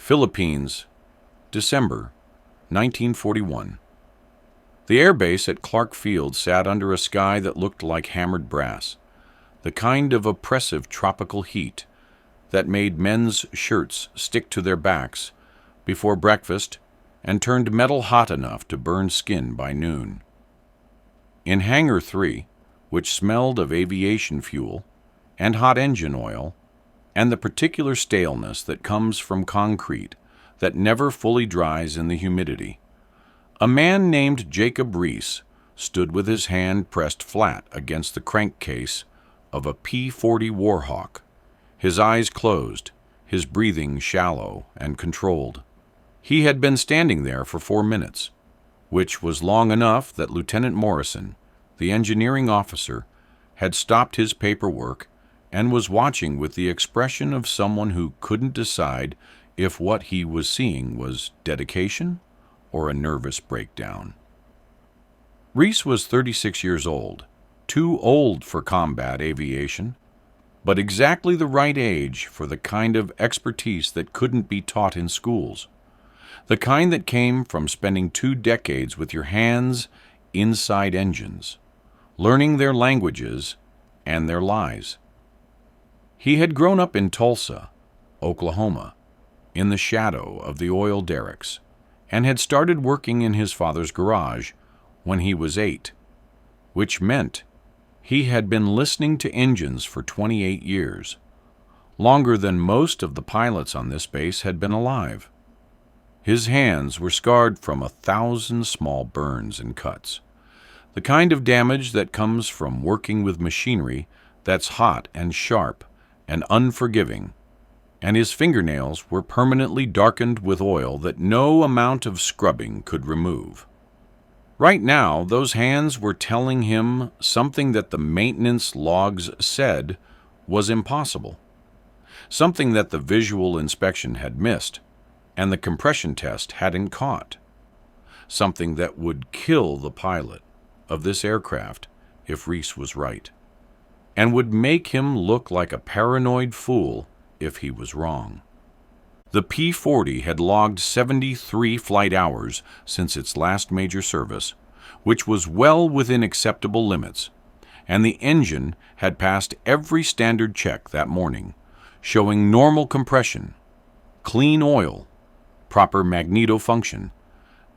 Philippines, December 1941. The airbase at Clark Field sat under a sky that looked like hammered brass, the kind of oppressive tropical heat that made men's shirts stick to their backs before breakfast and turned metal hot enough to burn skin by noon. In Hangar 3, which smelled of aviation fuel and hot engine oil, and the particular staleness that comes from concrete that never fully dries in the humidity, a man named Jacob Reese stood with his hand pressed flat against the crankcase of a P-40 Warhawk, his eyes closed, his breathing shallow and controlled. He had been standing there for 4 minutes, which was long enough that Lieutenant Morrison, the engineering officer, had stopped his paperwork and was watching with the expression of someone who couldn't decide if what he was seeing was dedication or a nervous breakdown. Reese was 36 years old, too old for combat aviation, but exactly the right age for the kind of expertise that couldn't be taught in schools, the kind that came from spending 2 decades with your hands inside engines, learning their languages and their lies. He had grown up in Tulsa, Oklahoma, in the shadow of the oil derricks, and had started working in his father's garage when he was 8, which meant he had been listening to engines for 28 years, longer than most of the pilots on this base had been alive. His hands were scarred from 1,000 small burns and cuts, the kind of damage that comes from working with machinery that's hot and sharp and unforgiving, and his fingernails were permanently darkened with oil that no amount of scrubbing could remove. Right now, those hands were telling him something that the maintenance logs said was impossible, something that the visual inspection had missed and the compression test hadn't caught, something that would kill the pilot of this aircraft if Reese was right, and would make him look like a paranoid fool if he was wrong. The P-40 had logged 73 flight hours since its last major service, which was well within acceptable limits, and the engine had passed every standard check that morning, showing normal compression, clean oil, proper magneto function,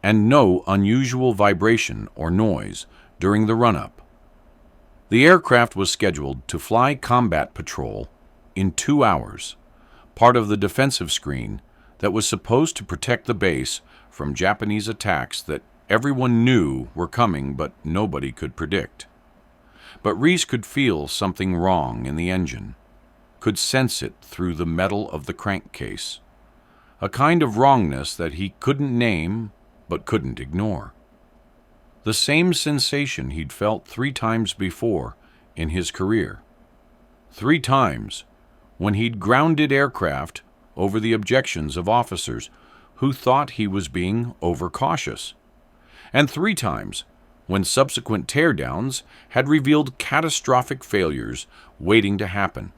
and no unusual vibration or noise during the run-up. The aircraft was scheduled to fly combat patrol in 2 hours, part of the defensive screen that was supposed to protect the base from Japanese attacks that everyone knew were coming but nobody could predict. But Reese could feel something wrong in the engine, could sense it through the metal of the crankcase, a kind of wrongness that he couldn't name but couldn't ignore. The same sensation he'd felt 3 times before in his career. 3 times when he'd grounded aircraft over the objections of officers who thought he was being overcautious. And 3 times when subsequent teardowns had revealed catastrophic failures waiting to happen.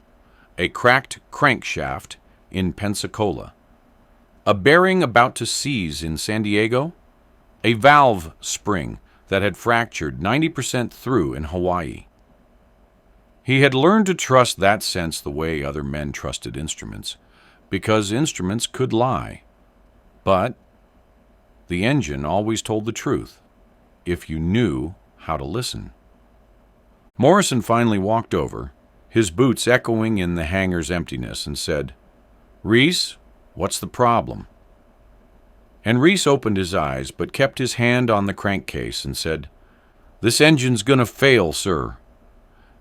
A cracked crankshaft in Pensacola, a bearing about to seize in San Diego, a valve spring that had fractured 90% through in Hawaii. He had learned to trust that sense the way other men trusted instruments, because instruments could lie. But the engine always told the truth, if you knew how to listen. Morrison finally walked over, his boots echoing in the hangar's emptiness, and said, "Reese, what's the problem?" And Reese opened his eyes, but kept his hand on the crankcase and said, "This engine's gonna fail, sir."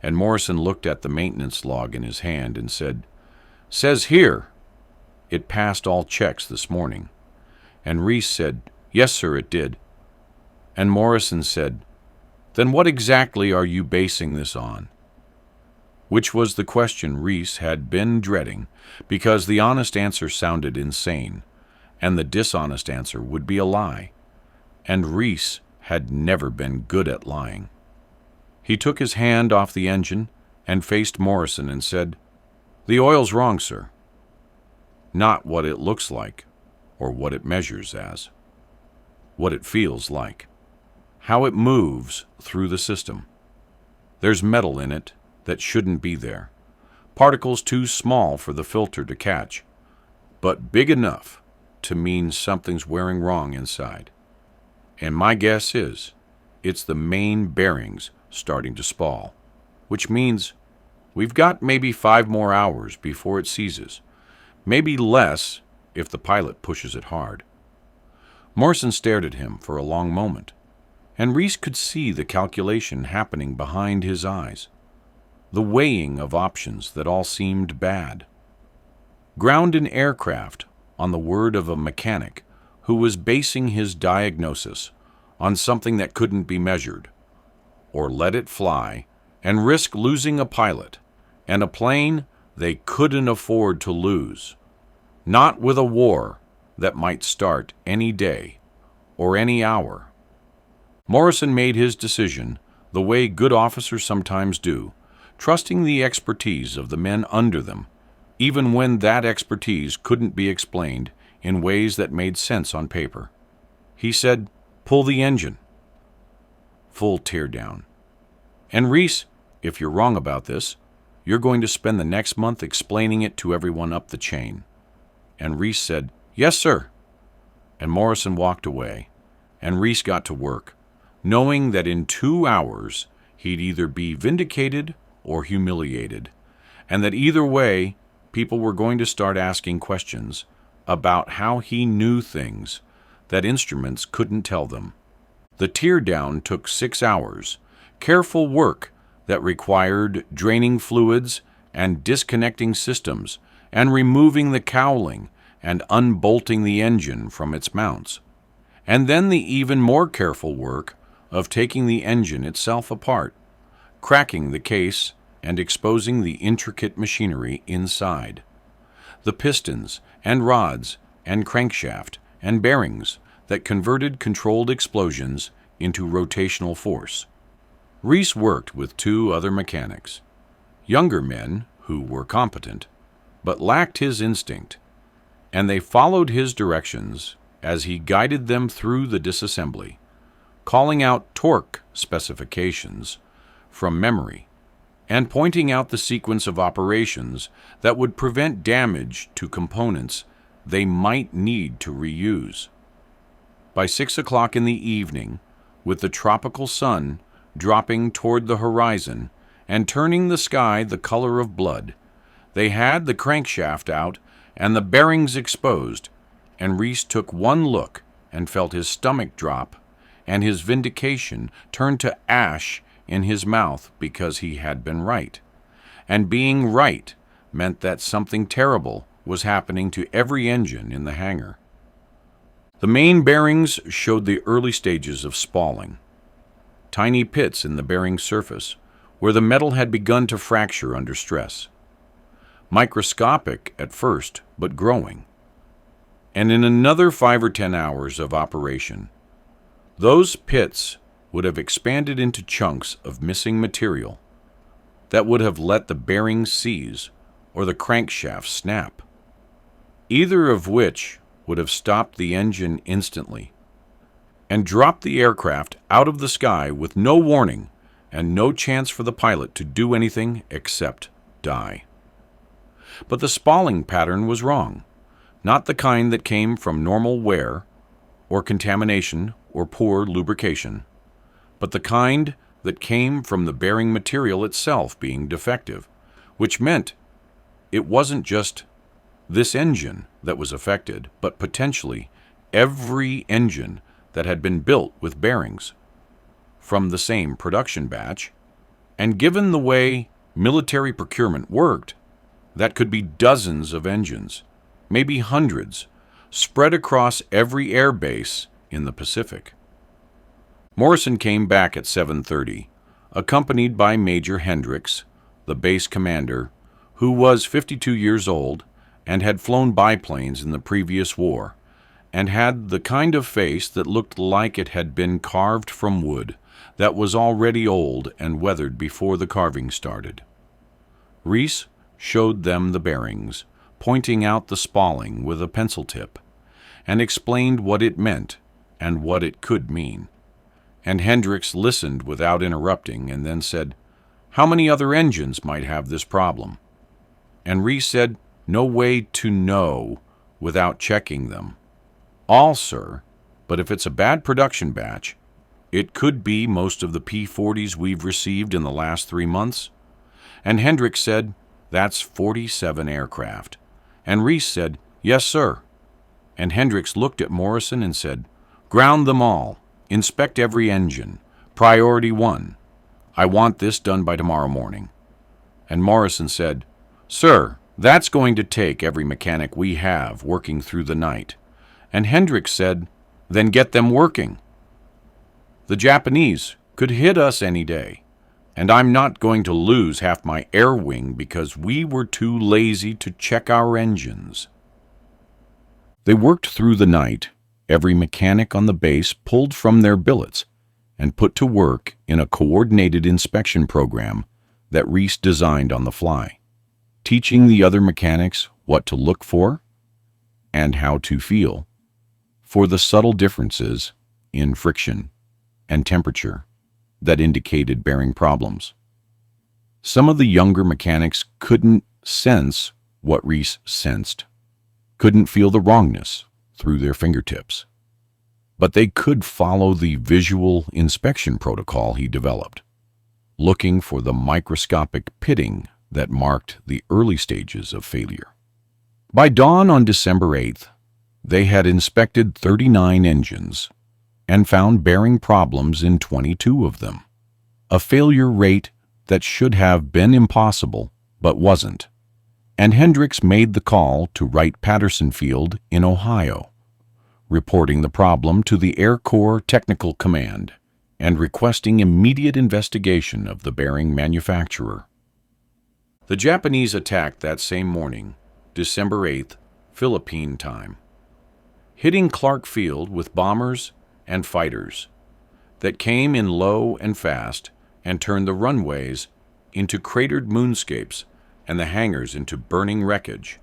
And Morrison looked at the maintenance log in his hand and said, "Says here, it passed all checks this morning." And Reese said, "Yes, sir, it did." And Morrison said, "Then what exactly are you basing this on?" Which was the question Reese had been dreading, because the honest answer sounded insane, and the dishonest answer would be a lie, and Reese had never been good at lying. He took his hand off the engine and faced Morrison and said, "The oil's wrong, sir." "Not what it looks like," or what it measures as, what it feels like, how it moves through the system. There's metal in it that shouldn't be there, particles too small for the filter to catch, but big enough to mean something's wearing wrong inside. And my guess is it's the main bearings starting to spall, which means we've got maybe 5 more hours before it seizes, maybe less if the pilot pushes it hard. Morrison stared at him for a long moment, and Reese could see the calculation happening behind his eyes, the weighing of options that all seemed bad. Ground in aircraft on the word of a mechanic who was basing his diagnosis on something that couldn't be measured, or let it fly and risk losing a pilot and a plane they couldn't afford to lose, not with a war that might start any day or any hour. Morrison made his decision the way good officers sometimes do, trusting the expertise of the men under them, even when that expertise couldn't be explained in ways that made sense on paper. He said, "Pull the engine." Full teardown. "And Reese, if you're wrong about this, you're going to spend the next month explaining it to everyone up the chain." And Reese said, "Yes, sir." And Morrison walked away, and Reese got to work, knowing that in 2 hours he'd either be vindicated or humiliated, and that either way people were going to start asking questions about how he knew things that instruments couldn't tell them. The teardown took 6 hours, careful work that required draining fluids and disconnecting systems and removing the cowling and unbolting the engine from its mounts, and then the even more careful work of taking the engine itself apart, cracking the case and exposing the intricate machinery inside, the pistons and rods and crankshaft and bearings that converted controlled explosions into rotational force. Reese worked with 2 other mechanics, younger men who were competent, but lacked his instinct, and they followed his directions as he guided them through the disassembly, calling out torque specifications from memory and pointing out the sequence of operations that would prevent damage to components they might need to reuse. By 6 o'clock in the evening, with the tropical sun dropping toward the horizon and turning the sky the color of blood, they had the crankshaft out and the bearings exposed, and Reese took one look and felt his stomach drop and his vindication turn to ash in his mouth because he had been right. And being right meant that something terrible was happening to every engine in the hangar. The main bearings showed the early stages of spalling, tiny pits in the bearing surface where the metal had begun to fracture under stress. Microscopic at first, but growing. And in another 5 or 10 hours of operation, those pits would have expanded into chunks of missing material that would have let the bearings seize or the crankshaft snap, either of which would have stopped the engine instantly and dropped the aircraft out of the sky with no warning and no chance for the pilot to do anything except die. But the spalling pattern was wrong, not the kind that came from normal wear or contamination or poor lubrication, but the kind that came from the bearing material itself being defective, which meant it wasn't just this engine that was affected, but potentially every engine that had been built with bearings from the same production batch. And given the way military procurement worked, that could be dozens of engines, maybe hundreds, spread across every air base in the Pacific. Morrison came back at 7:30, accompanied by Major Hendricks, the base commander, who was 52 years old and had flown biplanes in the previous war, and had the kind of face that looked like it had been carved from wood that was already old and weathered before the carving started. Reese showed them the bearings, pointing out the spalling with a pencil tip, and explained what it meant and what it could mean. And Hendricks listened without interrupting and then said, "How many other engines might have this problem?" And Reese said, "No way to know without checking them." "All, sir, but if it's a bad production batch, it could be most of the P-40s we've received in the last 3 months." And Hendricks said, "That's 47 aircraft." And Reese said, "Yes, sir." And Hendricks looked at Morrison and said, "Ground them all. Inspect every engine. Priority 1. I want this done by tomorrow morning." And Morrison said, "Sir, that's going to take every mechanic we have working through the night." And Hendricks said, "Then get them working. The Japanese could hit us any day, and I'm not going to lose half my air wing because we were too lazy to check our engines." They worked through the night. Every mechanic on the base pulled from their billets and put to work in a coordinated inspection program that Reese designed on the fly, teaching the other mechanics what to look for and how to feel for the subtle differences in friction and temperature that indicated bearing problems. Some of the younger mechanics couldn't sense what Reese sensed, couldn't feel the wrongness through their fingertips, but they could follow the visual inspection protocol he developed, looking for the microscopic pitting that marked the early stages of failure. By dawn on December 8th, they had inspected 39 engines and found bearing problems in 22 of them, a failure rate that should have been impossible but wasn't. And Hendricks made the call to Wright-Patterson Field in Ohio, reporting the problem to the Air Corps Technical Command and requesting immediate investigation of the bearing manufacturer. The Japanese attacked that same morning, December 8th, Philippine time, hitting Clark Field with bombers and fighters that came in low and fast and turned the runways into cratered moonscapes and the hangars into burning wreckage.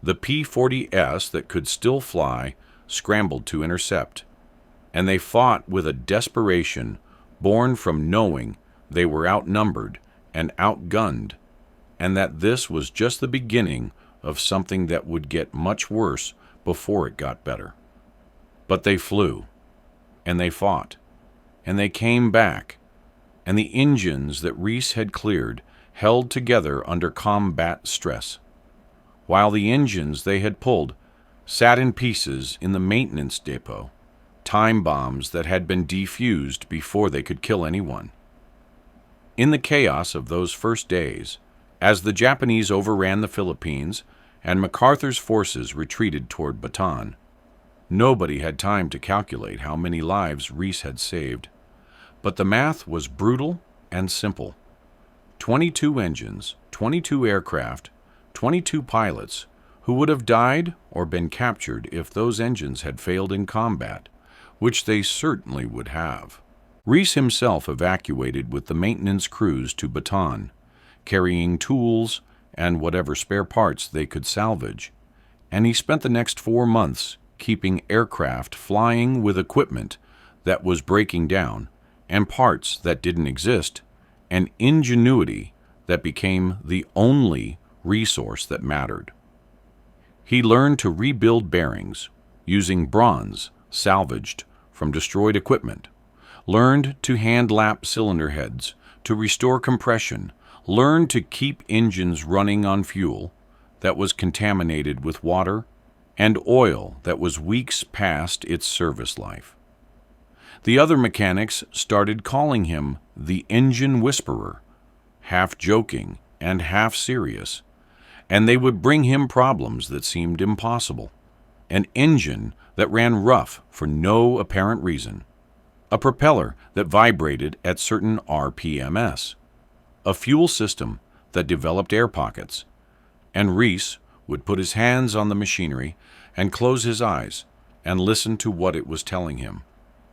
The P-40S that could still fly scrambled to intercept, and they fought with a desperation born from knowing they were outnumbered and outgunned, and that this was just the beginning of something that would get much worse before it got better. But they flew, and they fought, and they came back, and the engines that Reese had cleared held together under combat stress, while the engines they had pulled sat in pieces in the maintenance depot, time bombs that had been defused before they could kill anyone. In the chaos of those first days, as the Japanese overran the Philippines and MacArthur's forces retreated toward Bataan, nobody had time to calculate how many lives Reese had saved. But the math was brutal and simple. 22 engines, 22 aircraft, 22 pilots who would have died or been captured if those engines had failed in combat, which they certainly would have. Reese himself evacuated with the maintenance crews to Bataan, carrying tools and whatever spare parts they could salvage, and he spent the next 4 months keeping aircraft flying with equipment that was breaking down and parts that didn't exist, and ingenuity that became the only resource that mattered. He learned to rebuild bearings using bronze salvaged from destroyed equipment, learned to hand lap cylinder heads to restore compression, learned to keep engines running on fuel that was contaminated with water and oil that was weeks past its service life. The other mechanics started calling him the engine whisperer, half joking and half serious, and they would bring him problems that seemed impossible. An engine that ran rough for no apparent reason, a propeller that vibrated at certain RPMs, a fuel system that developed air pockets, and Reese would put his hands on the machinery and close his eyes and listen to what it was telling him.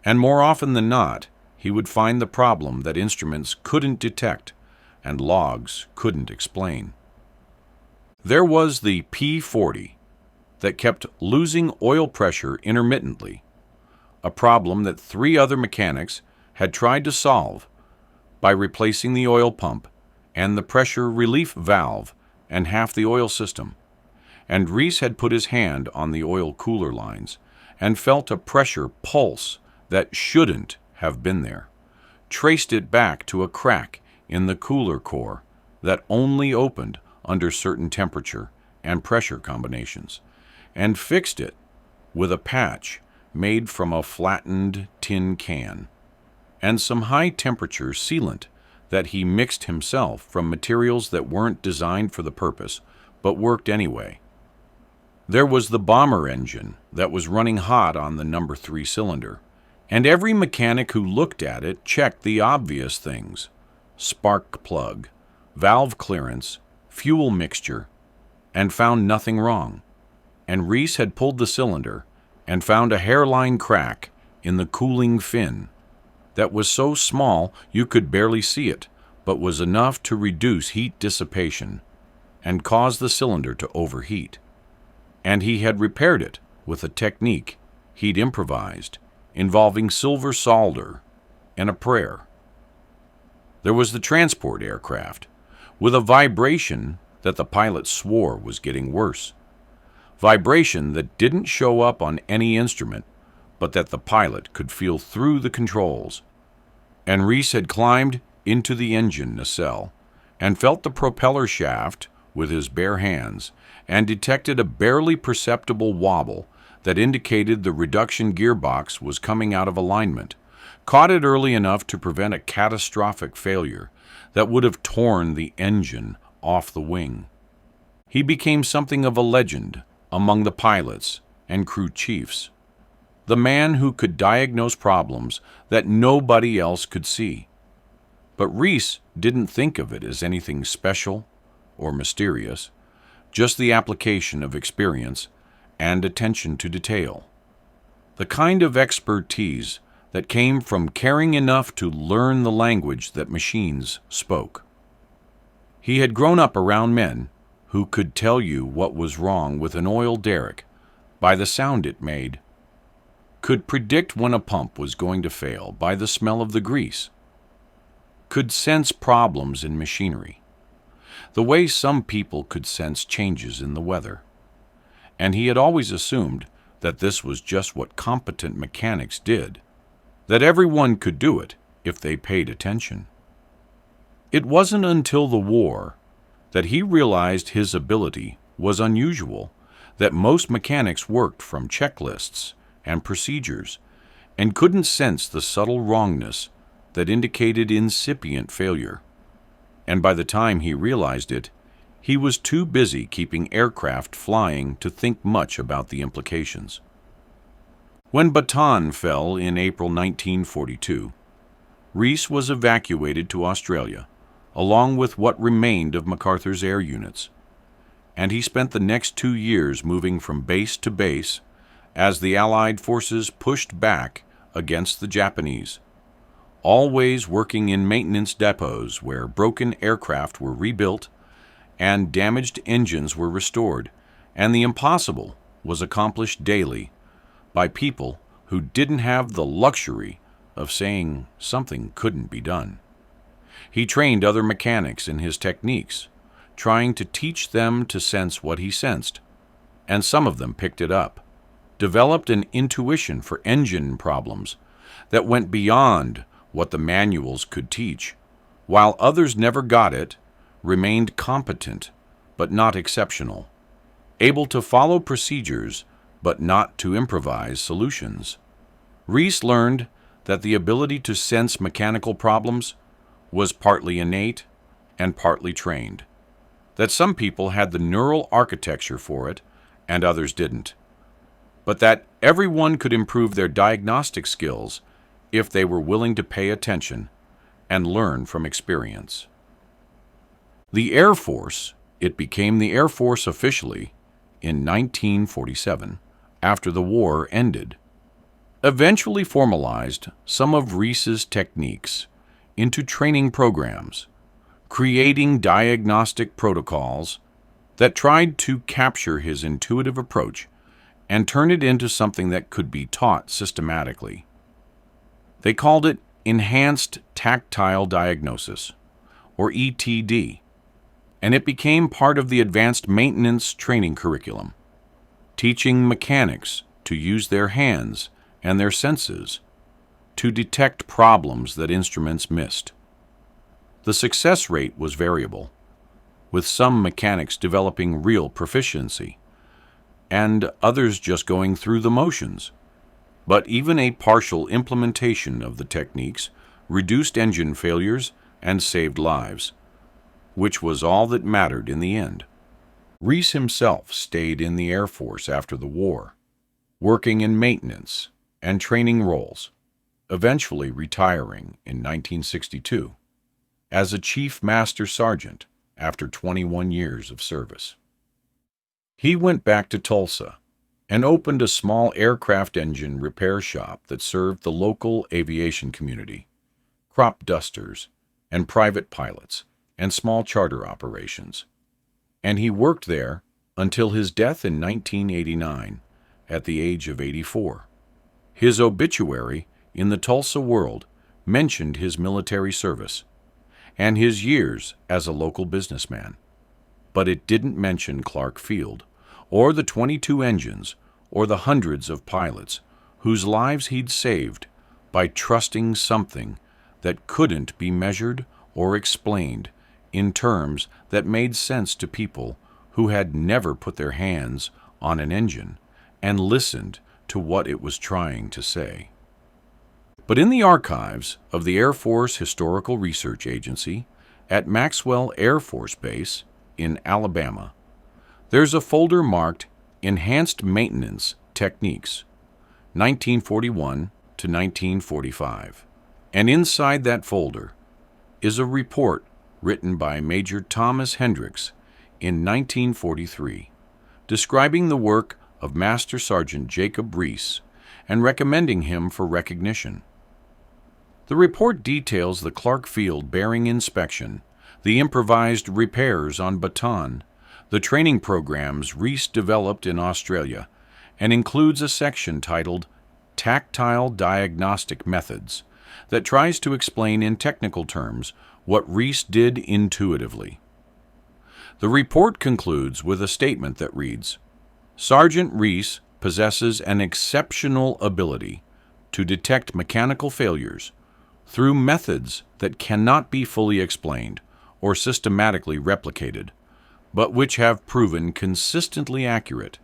And more often than not, he would find the problem that instruments couldn't detect and logs couldn't explain. There was the P-40, that kept losing oil pressure intermittently, a problem that 3 other mechanics had tried to solve by replacing the oil pump and the pressure relief valve and half the oil system. And Reese had put his hand on the oil cooler lines and felt a pressure pulse that shouldn't have been there, traced it back to a crack in the cooler core that only opened under certain temperature and pressure combinations, and fixed it with a patch made from a flattened tin can and some high-temperature sealant that he mixed himself from materials that weren't designed for the purpose but worked anyway. There was the bomber engine that was running hot on the number 3 cylinder, and every mechanic who looked at it checked the obvious things: spark plug, valve clearance, fuel mixture, and found nothing wrong. And Reese had pulled the cylinder and found a hairline crack in the cooling fin that was so small you could barely see it, but was enough to reduce heat dissipation and cause the cylinder to overheat. And he had repaired it with a technique he'd improvised involving silver solder and a prayer. There was the transport aircraft, with a vibration that the pilot swore was getting worse. Vibration that didn't show up on any instrument, but that the pilot could feel through the controls. And Reese had climbed into the engine nacelle and felt the propeller shaft with his bare hands and detected a barely perceptible wobble that indicated the reduction gearbox was coming out of alignment, caught it early enough to prevent a catastrophic failure that would have torn the engine off the wing. He became something of a legend among the pilots and crew chiefs, the man who could diagnose problems that nobody else could see. But Reese didn't think of it as anything special or mysterious, just the application of experience and attention to detail, the kind of expertise that came from caring enough to learn the language that machines spoke. He had grown up around men who could tell you what was wrong with an oil derrick by the sound it made, could predict when a pump was going to fail by the smell of the grease, could sense problems in machinery, the way some people could sense changes in the weather. And he had always assumed that this was just what competent mechanics did, that everyone could do it if they paid attention. It wasn't until the war that he realized his ability was unusual, that most mechanics worked from checklists and procedures and couldn't sense the subtle wrongness that indicated incipient failure. And by the time he realized it, he was too busy keeping aircraft flying to think much about the implications. When Bataan fell in April 1942, Reese was evacuated to Australia, along with what remained of MacArthur's air units, and he spent the next 2 years moving from base to base as the Allied forces pushed back against the Japanese, always working in maintenance depots where broken aircraft were rebuilt and damaged engines were restored, and the impossible was accomplished daily by people who didn't have the luxury of saying something couldn't be done. He trained other mechanics in his techniques, trying to teach them to sense what he sensed, and some of them picked it up, developed an intuition for engine problems that went beyond what the manuals could teach, while others never got it, remained competent but not exceptional, able to follow procedures but not to improvise solutions. Reese learned that the ability to sense mechanical problems was partly innate and partly trained, that some people had the neural architecture for it and others didn't, but that everyone could improve their diagnostic skills if they were willing to pay attention and learn from experience. The Air Force, it became the Air Force officially in 1947, after the war ended, eventually formalized some of Reese's techniques into training programs, creating diagnostic protocols that tried to capture his intuitive approach and turn it into something that could be taught systematically. They called it Enhanced Tactile Diagnosis, or ETD, and it became part of the advanced maintenance training curriculum, teaching mechanics to use their hands and their senses to detect problems that instruments missed. The success rate was variable, with some mechanics developing real proficiency, and others just going through the motions. But even a partial implementation of the techniques reduced engine failures and saved lives, which was all that mattered in the end. Reese himself stayed in the Air Force after the war, working in maintenance and training roles, eventually retiring in 1962 as a Chief Master Sergeant after 21 years of service. He went back to Tulsa and opened a small aircraft engine repair shop that served the local aviation community, crop dusters, and private pilots, and small charter operations. And he worked there until his death in 1989 at the age of 84. His obituary in the Tulsa World mentioned his military service and his years as a local businessman, but it didn't mention Clark Field or the 22 engines or the hundreds of pilots whose lives he'd saved by trusting something that couldn't be measured or explained in terms that made sense to people who had never put their hands on an engine and listened to what it was trying to say. But in the archives of the Air Force Historical Research Agency at Maxwell Air Force Base in Alabama, there's a folder marked Enhanced Maintenance Techniques, 1941 to 1945. And inside that folder is a report written by Major Thomas Hendricks in 1943, describing the work of Master Sergeant Jacob Reese and recommending him for recognition. The report details the Clark Field bearing inspection, the improvised repairs on Bataan, the training programs Reese developed in Australia, and includes a section titled Tactile Diagnostic Methods that tries to explain in technical terms what Reese did intuitively. The report concludes with a statement that reads, Sergeant Reese possesses an exceptional ability to detect mechanical failures through methods that cannot be fully explained or systematically replicated, but which have proven consistently accurate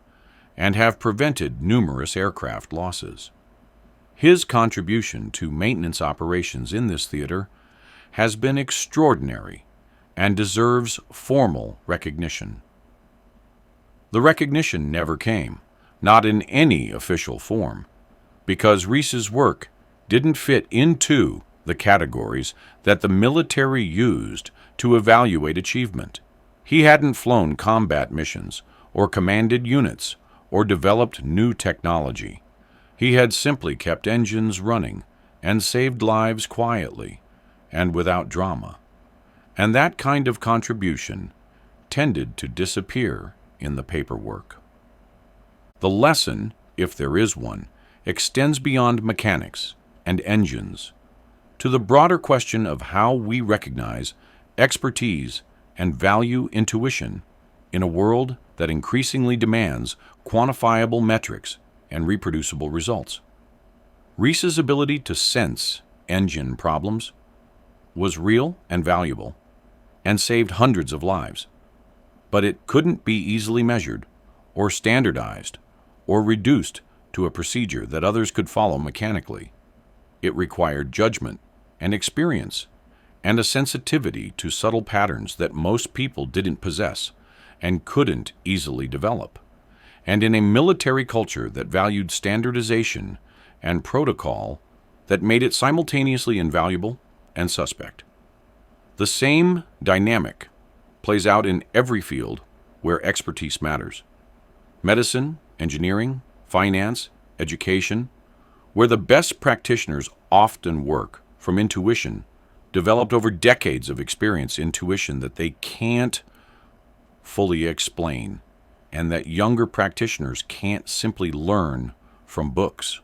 and have prevented numerous aircraft losses. His contribution to maintenance operations in this theater has been extraordinary and deserves formal recognition. The recognition never came, not in any official form, because Reese's work didn't fit into the categories that the military used to evaluate achievement. He hadn't flown combat missions or commanded units or developed new technology. He had simply kept engines running and saved lives quietly and without drama. And that kind of contribution tended to disappear in the paperwork. The lesson, if there is one, extends beyond mechanics and engines to the broader question of how we recognize expertise and value intuition in a world that increasingly demands quantifiable metrics and reproducible results. Reese's ability to sense engine problems was real and valuable and saved hundreds of lives, but it couldn't be easily measured or standardized or reduced to a procedure that others could follow mechanically. It required judgment and experience and a sensitivity to subtle patterns that most people didn't possess and couldn't easily develop. And in a military culture that valued standardization and protocol that made it simultaneously invaluable and suspect. The same dynamic plays out in every field where expertise matters. Medicine, engineering, finance, education, where the best practitioners often work from intuition, developed over decades of experience, intuition that they can't fully explain and that younger practitioners can't simply learn from books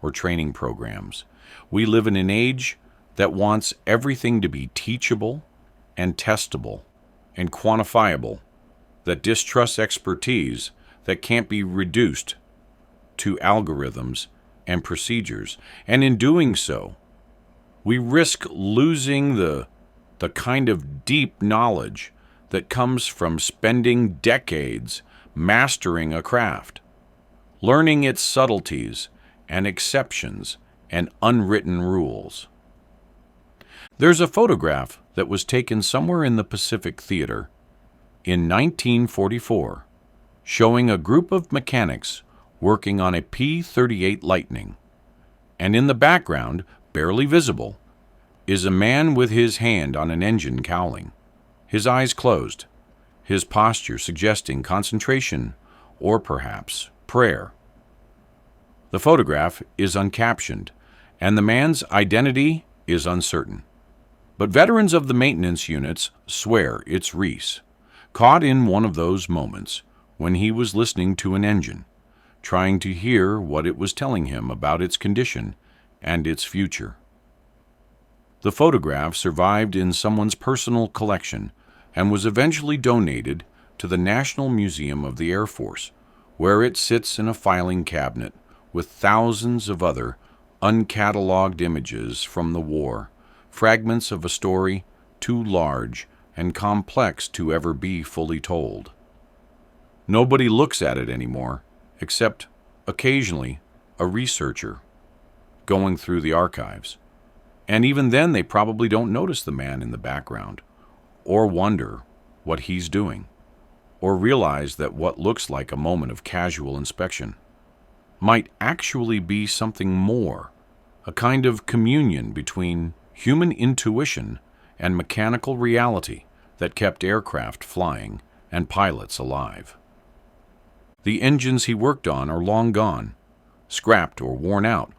or training programs. We live in an age that wants everything to be teachable and testable and quantifiable, that distrusts expertise that can't be reduced to algorithms and procedures. And in doing so, we risk losing the kind of deep knowledge that comes from spending decades mastering a craft, learning its subtleties and exceptions and unwritten rules. There's a photograph that was taken somewhere in the Pacific Theater in 1944 showing a group of mechanics working on a P-38 Lightning, and in the background, barely visible, is a man with his hand on an engine cowling, his eyes closed, his posture suggesting concentration or perhaps prayer. The photograph is uncaptioned, and the man's identity is uncertain. But veterans of the maintenance units swear it's Reese, caught in one of those moments when he was listening to an engine, trying to hear what it was telling him about its condition and its future. The photograph survived in someone's personal collection and was eventually donated to the National Museum of the Air Force, where it sits in a filing cabinet with thousands of other uncatalogued images from the war, fragments of a story too large and complex to ever be fully told. Nobody looks at it anymore, except occasionally a researcher going through the archives. And even then, they probably don't notice the man in the background, or wonder what he's doing, or realize that what looks like a moment of casual inspection might actually be something more, a kind of communion between human intuition and mechanical reality that kept aircraft flying and pilots alive. The engines he worked on are long gone, scrapped or worn out,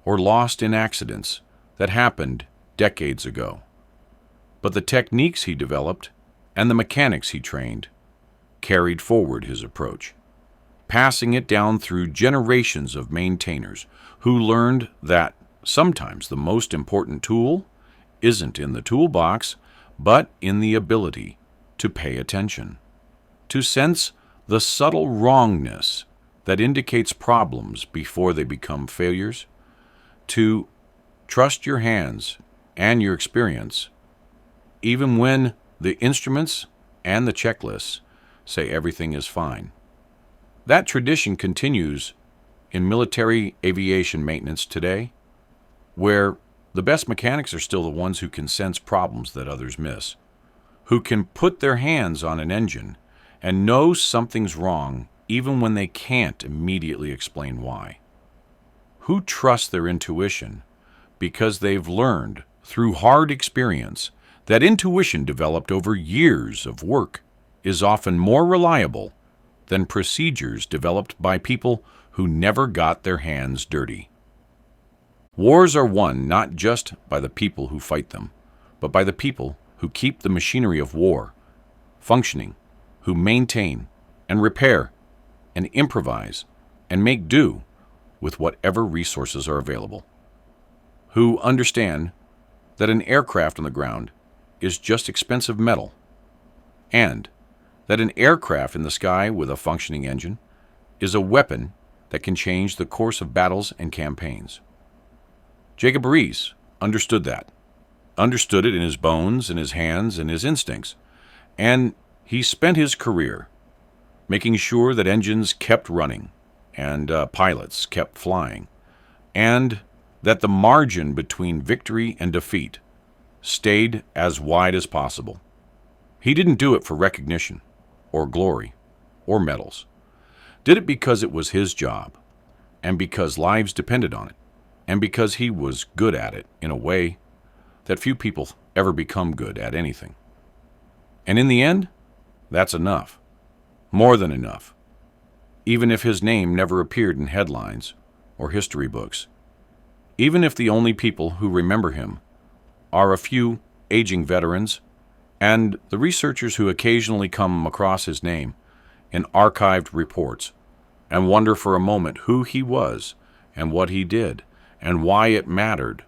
or lost in accidents that happened decades ago. But the techniques he developed and the mechanics he trained carried forward his approach, passing it down through generations of maintainers who learned that sometimes the most important tool isn't in the toolbox, but in the ability to pay attention, to sense the subtle wrongness that indicates problems before they become failures, to trust your hands and your experience, even when the instruments and the checklists say everything is fine. That tradition continues in military aviation maintenance today, where the best mechanics are still the ones who can sense problems that others miss, who can put their hands on an engine and know something's wrong even when they can't immediately explain why, who trust their intuition because they've learned through hard experience that intuition developed over years of work is often more reliable than procedures developed by people who never got their hands dirty. Wars are won not just by the people who fight them, but by the people who keep the machinery of war functioning, who maintain and repair and improvise and make do with whatever resources are available, who understand that an aircraft on the ground is just expensive metal, and that an aircraft in the sky with a functioning engine is a weapon that can change the course of battles and campaigns. Jacob Reese understood that, understood it in his bones and his hands and his instincts, and he spent his career making sure that engines kept running and pilots kept flying, and that the margin between victory and defeat stayed as wide as possible. He didn't do it for recognition or glory or medals. Did it because it was his job, and because lives depended on it, and because he was good at it in a way that few people ever become good at anything. And in the end, that's enough. More than enough. Even if his name never appeared in headlines or history books. Even if the only people who remember him are a few aging veterans and the researchers who occasionally come across his name in archived reports, and wonder for a moment who he was and what he did and why it mattered